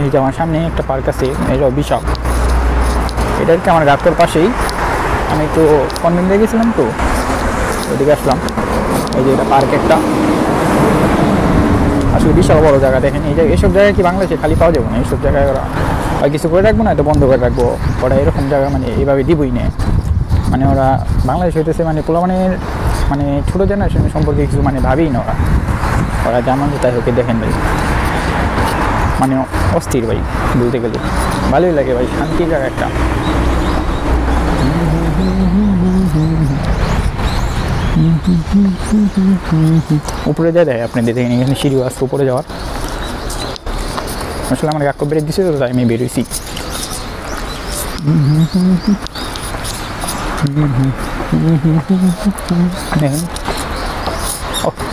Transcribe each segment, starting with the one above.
এই যে আমার সামনে একটা পার্ক আছে, এটাও বিশাল। এটা কি আমার গাছের পাশেই। আমি তো কনভেন্টে গেছিলাম, তো ওইদিকে আসলাম। এই যে এটা পার্ক একটা, আসলে বিশাল বড় জায়গা। দেখেন এই যে এইসব জায়গায় কি বাংলাদেশে খালি পাওয়া যাবে না। এইসব জায়গায় ওরা হয় কিছু করে রাখবো না, এটা বন্ধ করে রাখবো। ওরা এরকম জায়গা মানে এইভাবে দিবই না। মানে ওরা বাংলাদেশ হইতেছে মানে পোলাপানের মানে ছোটো জেনারেশন সম্পর্কে কিছু মানে ভাবেই না। ওরা যেমন তাই হোক। দেখেন ভাই, মানে অস্থির ভাই, বলতে গেলে ভালোই লাগে ভাই, শান্তির জায়গা একটা। উপরে যায় দেয় আপনি দেখেন, এখানে সিঁড়িও আসছে উপরে যাওয়ার। আসলে আমার কাকু ব্রেক দিচ্ছে, তো তাই আমি বেরোইছি। দেখেন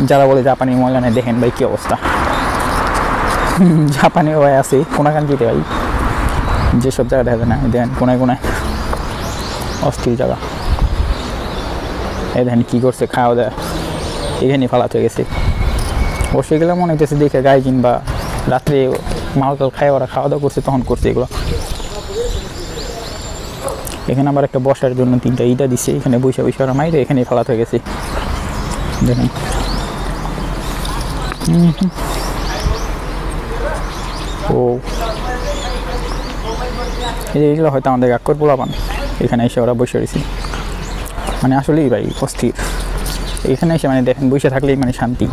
যারা বলে জাপানি ময়লা নেই, দেখেন ভাই কি অবস্থা। জাপানি ভাই আছে কোনাকান্তিতে ভাই, যেসব জায়গা দেখা যায় না, দেখেন কোনায় কোনায় অস্থির জায়গা। এই দেখেন কী করছে, খাওয়া দাওয়া এখানে ফালাতে হয়ে গেছে। বসে গেলে মনে হইতেছে দেখে গায়ে, কিংবা রাত্রে মালকাল খায় ওরা খাওয়া দাওয়া করছে তখন করছে এগুলো। এখানে আবার একটা বসার জন্য 3টা ইটা দিচ্ছে, এখানে বসে বসে ওরা মাইরে এখানে ফালাতে হয়ে গেছে। দেখেন ও এইগুলো হয়তো আমাদের গাক্কর পোলাপান, এখানে এসে ওরা বসে রয়েছে। মানে আসলেই ভাই অস্থির এখানে এসে, মানে দেখেন বসে থাকলেই মানে শান্তি।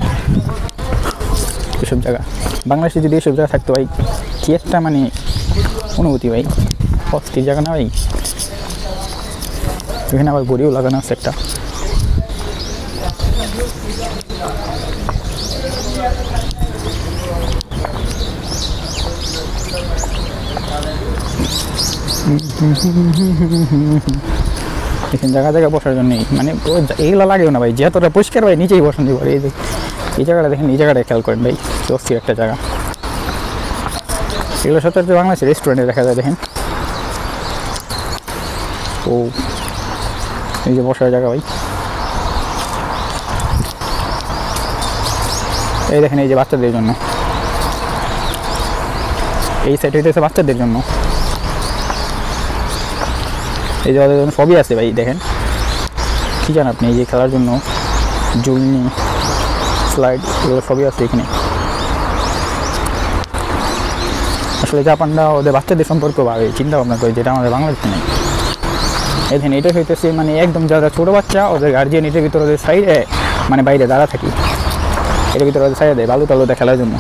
এসব জায়গা বাংলাদেশে যদি এসব জায়গা থাকতো ভাই, কি একটা মানে অনুভূতি ভাই, অস্থির জায়গা না ভাই। এখানে আবার গড়িও লাগানো আছে একটা। এখানে জায়গা জায়গা বসার জন্যই, মানে এগুলো লাগেও না ভাই, যেহেতুটা পরিষ্কার ভাই নিচেই বসান দিব। এই যে এই জায়গাটা দেখেন, এই জায়গাটা খেয়াল করেন ভাই, অস্থির একটা জায়গা। এগুলো সচরাচর বাংলাদেশের রেস্টুরেন্টে দেখা যায়। দেখেন ও এই যে বসার জায়গা ভাই, এই দেখেন এই যে বাচ্চাদের জন্য, এই সাইড হইতেছে বাচ্চাদের জন্য। এই যে ওদের জন্য সবই আছে ভাই। দেখেন কী জানেন আপনি, এই যে খেলার জন্য জুলনি, স্লাইড, এগুলো সবই আছে এখানে। আসলে জাপানরা ওদের বাচ্চাদের সম্পর্কে ভাবে চিন্তা ভাবনা করে, যেটা আমাদের বাংলাদেশে নেই। এখানে এটা হইতেছে মানে একদম যারা ছোটো বাচ্চা, ওদের গার্জিয়ান এটার ভিতরে ওদের সাইডে মানে বাইরে দাঁড়া থাকি, এটার ভিতরে ওদের সাইডে দেয় বালু টালুতে খেলার জন্য।